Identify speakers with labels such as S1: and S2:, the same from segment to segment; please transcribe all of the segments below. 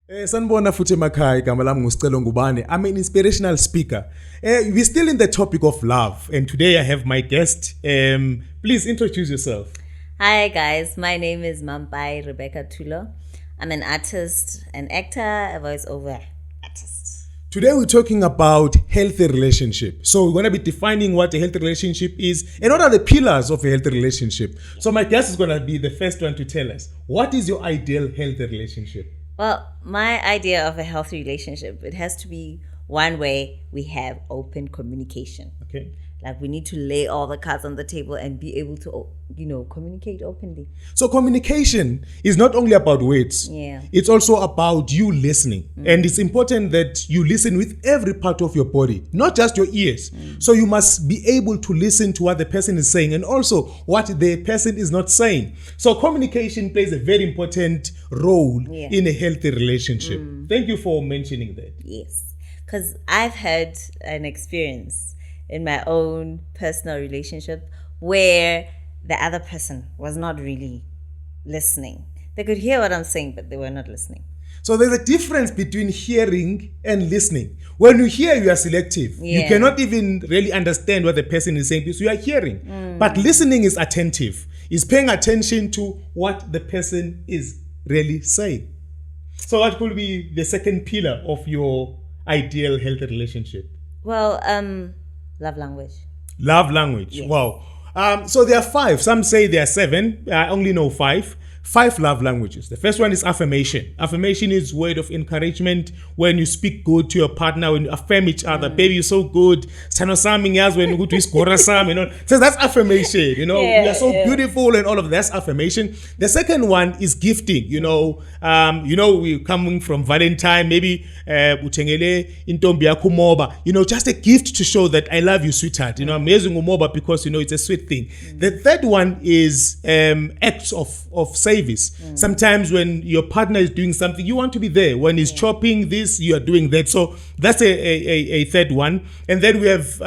S1: Sanibona futhi emakhaya igama lami nguScelo Ngubane. I'm an inspirational speaker. We're still in the topic of love, and today I have my guest. Please introduce yourself.
S2: Hi guys, my name is Mampai Rebecca Tulo. I'm an artist, an actor, a voiceover artist.
S1: Today we're talking about healthy relationship. So we're going to be defining what a healthy relationship is and what are the pillars of a healthy relationship. So my guest is going to be the first one to tell us, what is your ideal healthy relationship?
S2: Well, my idea of a healthy relationship, it has to be one way we have open communication.
S1: Okay.
S2: Like we need to lay all the cards on the table and be able to, communicate openly.
S1: So communication is not only about words.
S2: Yeah.
S1: It's also about you listening. And it's important that you listen with every part of your body, not just your ears. So you must be able to listen to what the person is saying and also what the person is not saying. So communication plays a very important role in a healthy relationship. Thank you for mentioning that.
S2: Yes. Because I've had an experience in my own personal relationship where the other person was not really listening. They could hear what I'm saying, but they were not listening.
S1: So there's a difference between hearing and listening. When you hear, you are selective. You cannot even really understand what the person is saying because you are hearing. But listening is attentive. Is paying attention to what the person is really saying. So what could be the second pillar of your ideal healthy relationship?
S2: Well, love language.
S1: Love language.
S2: Yes.
S1: Wow. So there are 5. Some say there are 7. I only know 5. 5 love languages. The first one is affirmation. Affirmation is word of encouragement. When you speak good to your partner, when you affirm each other, baby, you're so good. Sano sami yazi when you go to iskora sami, So that's affirmation. You are so beautiful and all of that. That's affirmation. The second one is gifting. We're coming from Valentine, maybe utengele intombi yakho umoba. Just a gift to show that I love you, sweetheart. Amazing umoba because it's a sweet thing. The third one is acts of service. Sometimes when your partner is doing something, you want to be there. When he's chopping this, you are doing that. So that's a third one. And then we have,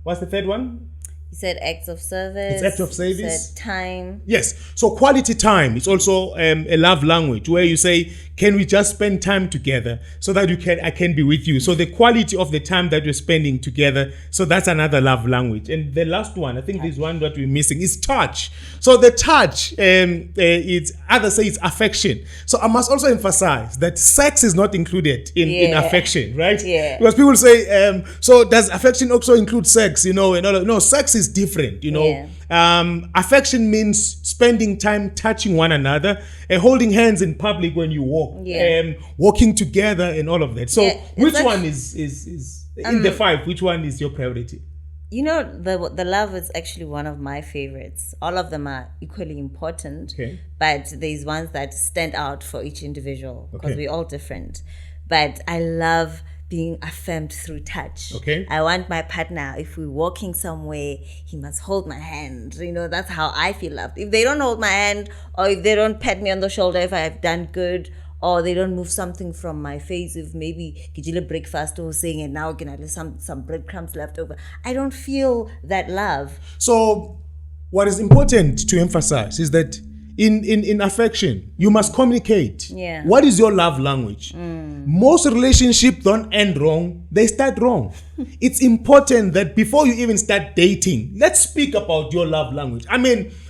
S1: what's the third one?
S2: You said acts of service.
S1: It's acts of service.
S2: You said time.
S1: Yes. So quality time is also a love language where you say, can we just spend time together so that I can be with you? So the quality of the time that we're spending together. So that's another love language. And the last one, I think this one that we're missing is touch. So the touch, others say it's affection. So I must also emphasize that sex is not included in affection, right?
S2: Yeah.
S1: Because people say, so does affection also include sex? And all that. No, sex is different. Affection means spending time touching one another, holding hands in public when you walk, walking together and all of that. So which one is in the 5, which one is your priority?
S2: The love is actually one of my favorites. All of them are equally important, but there's ones that stand out for each individual because we're all different. But I love being affirmed through touch. I want my partner, if we're walking somewhere, he must hold my hand. That's how I feel loved. If they don't hold my hand, or if they don't pat me on the shoulder if I have done good, or they don't move something from my face, if maybe Gijile breakfast or saying and now can I some breadcrumbs left over, I don't feel that love.
S1: So what is important to emphasize is that in affection, you must communicate. What is your love language? Most relationships don't end wrong, they start wrong. It's important that before you even start dating, let's speak about your love language.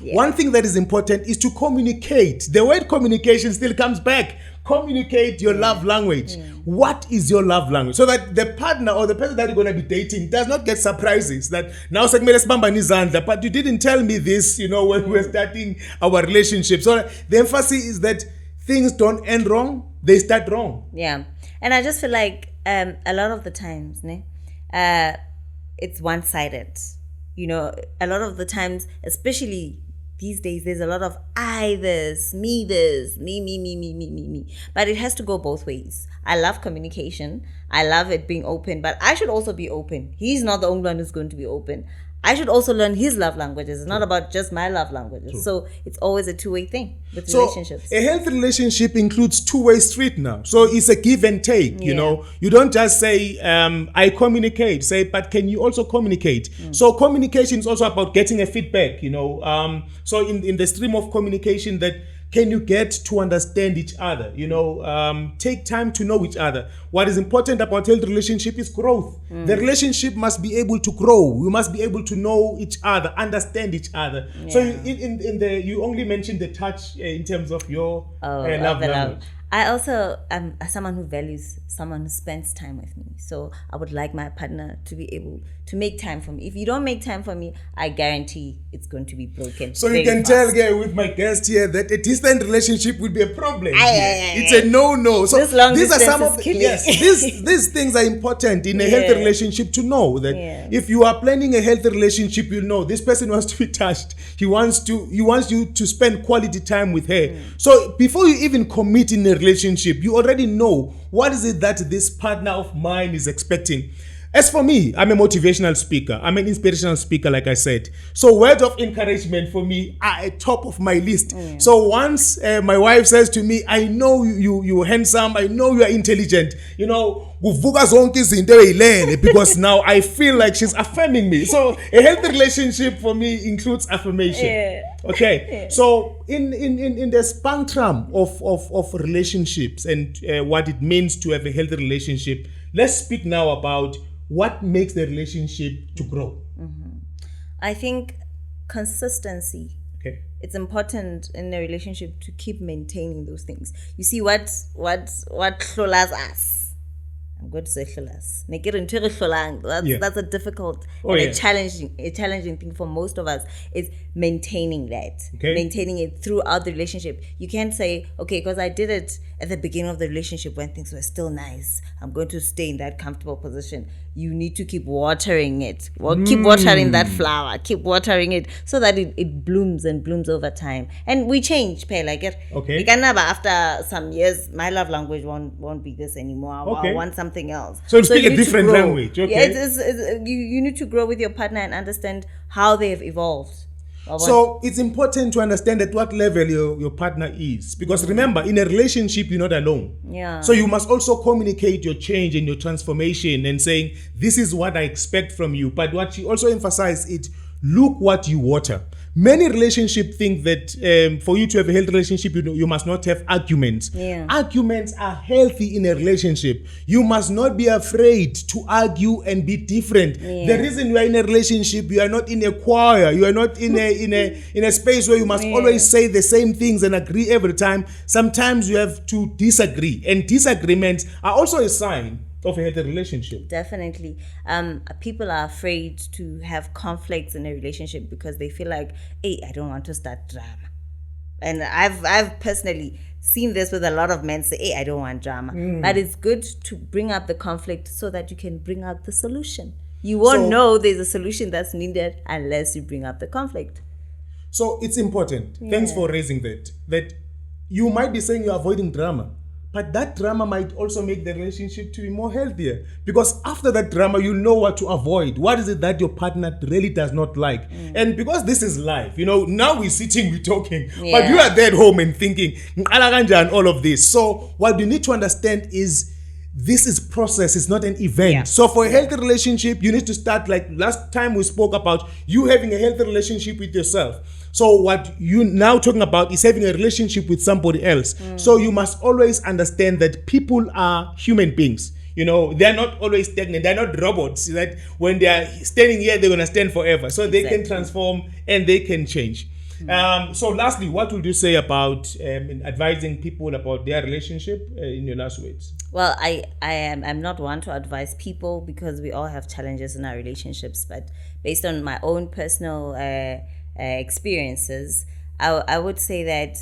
S1: One thing that is important is to communicate. The word communication still comes back. Communicate your love language. What is your love language? So that the partner or the person that you're going to be dating does not get surprises that now but you didn't tell me this, when we were starting our relationship. So the emphasis is that things don't end wrong, they start wrong.
S2: Yeah. And I just feel like a lot of the times, it's one-sided. A lot of the times, especially these days, there's a lot of I this, me, me. But it has to go both ways. I love communication. I love it being open, but I should also be open. He's not the only one who's going to be open. I should also learn his love languages. It's not about just my love languages. True. So it's always a two-way thing with relationships.
S1: A healthy relationship includes two-way street now. So it's a give and take, you know. You don't just say, I communicate. Say, but can you also communicate? So communication is also about getting a feedback, you know. So in the stream of communication, that Can you get to understand each other? Take time to know each other. What is important about healthy relationship is growth. The relationship must be able to grow. We must be able to know each other, understand each other. Yeah. So you only mentioned the touch in terms of your love language.
S2: I also am someone who values someone who spends time with me. So I would like my partner to be able to make time for me. If you don't make time for me, I guarantee it's going to be broken.
S1: So you can tell with my guest here that a distant relationship will be a problem. It's a no. So these are some of these things are important in a healthy relationship to know that if you are planning a healthy relationship, you know this person wants to be touched. He wants you to spend quality time with her. So before you even commit in a relationship, you already know what is it that this partner of mine is expecting. As for me, I'm a motivational speaker. I'm an inspirational speaker, like I said. So words of encouragement for me are at top of my list. So once my wife says to me, I know you're handsome, I know you are intelligent, because now I feel like she's affirming me. So a healthy relationship for me includes affirmation. Okay. So in the spectrum of relationships and what it means to have a healthy relationship, let's speak now about what makes the relationship to grow.
S2: I think consistency.
S1: Okay.
S2: It's important in a relationship to keep maintaining those things. You see what hlolas us. I'm going to say hlolas. That's a difficult and a challenging thing for most of us is maintaining that. Okay. Maintaining it throughout the relationship. You can't say, okay, because I did it at the beginning of the relationship when things were still nice, I'm going to stay in that comfortable position. You need to keep watering it. Keep watering that flower. Keep watering it so that it blooms and blooms over time. And we change, like it.
S1: Okay.
S2: After some years, my love language won't be this anymore. I want something else.
S1: So you speak a different language. Okay.
S2: Yeah, you need to grow with your partner and understand how they have evolved.
S1: So it's important to understand at what level your partner is. Because remember, in a relationship, you're not alone.
S2: Yeah.
S1: So you must also communicate your change and your transformation and saying, this is what I expect from you. But what she also emphasized is, look what you water. Many relationships think that for you to have a healthy relationship, you must not have arguments.
S2: Yeah.
S1: Arguments are healthy in a relationship. You must not be afraid to argue and be different. Yeah. The reason you are in a relationship, you are not in a choir. You are not in a space where you must always say the same things and agree every time. Sometimes you have to disagree, and disagreements are also a sign of a healthy relationship.
S2: Definitely. People are afraid to have conflicts in a relationship because they feel like, hey, I don't want to start drama. And I've personally seen this with a lot of men say, hey, I don't want drama. But it's good to bring up the conflict so that you can bring out the solution. You won't know there's a solution that's needed unless you bring up the conflict.
S1: So it's important. Thanks for raising that you might be saying you're avoiding drama. But that drama might also make the relationship to be more healthier. Because after that drama, you know what to avoid. What is it that your partner really does not like? And because this is life, now we're sitting, we're talking. But you are there at home and thinking, and all of this. So what you need to understand is this is process, it's not an event. Yeah. So for a healthy relationship, you need to start like last time we spoke about you having a healthy relationship with yourself. So what you now talking about is having a relationship with somebody else. So you must always understand that people are human beings. They're not always stagnant. They're not robots that when they are standing here, they're going to stand forever. So they can transform and they can change. So lastly, what would you say about advising people about their relationship in your last words?
S2: Well, I'm not one to advise people because we all have challenges in our relationships. But based on my own personal experiences, I would say that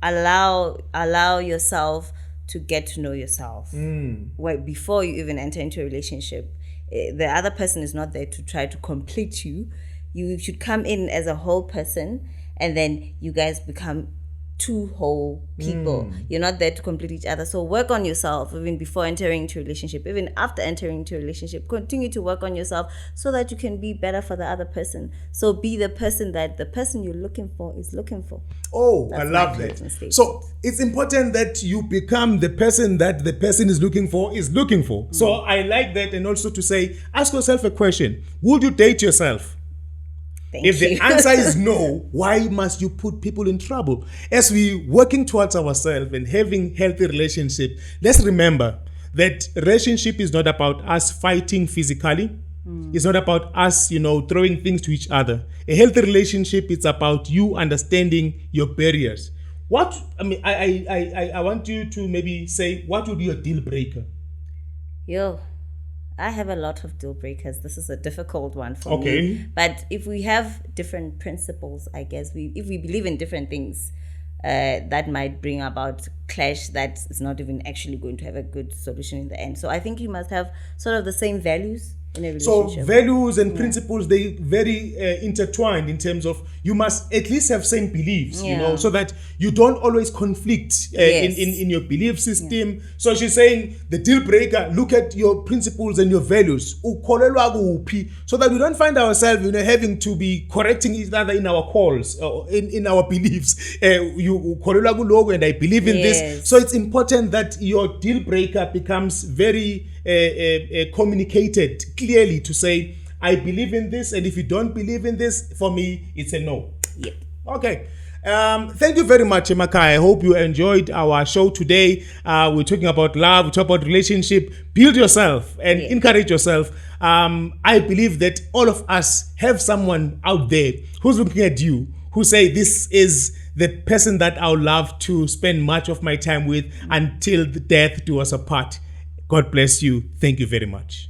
S2: allow yourself to get to know yourself before you even enter into a relationship. The other person is not there to try to complete you. You should come in as a whole person, and then you guys become two whole people. You're not there to complete each other. So work on yourself even before entering into a relationship. Even after entering into a relationship, continue to work on yourself so that you can be better for the other person. So be the person that the person you're looking for is looking for.
S1: Oh, I love that. So it's important that you become the person that the person is looking for. So I like that. And also to say, ask yourself a question. Would you date yourself? If the answer is no, why must you put people in trouble? As we working towards ourselves and having healthy relationship, let's remember that relationship is not about us fighting physically. It's not about us, throwing things to each other. A healthy relationship is about you understanding your barriers. I want you to maybe say, what would be your deal breaker?
S2: I have a lot of deal breakers. This is a difficult one for me. But if we have different principles, I guess if we believe in different things, that might bring about clash that is not even actually going to have a good solution in the end. So I think you must have sort of the same values in a relationship.
S1: So values and principles, they very intertwined in terms of you must at least have same beliefs, so that you don't always conflict in your belief system. So she's saying the deal breaker, look at your principles and your values. So that we don't find ourselves having to be correcting each other in our calls or in our beliefs. You and I believe in this. So it's important that your deal breaker becomes very communicated clearly to say, I believe in this, and if you don't believe in this, for me, it's a no.
S2: Yep.
S1: Okay. Thank you very much, Makai. I hope you enjoyed our show today. We're talking about love, we talk about relationship. Build yourself and encourage yourself. I believe that all of us have someone out there who's looking at you, who say, this is the person that I would love to spend much of my time with until the death do us apart. God bless you. Thank you very much.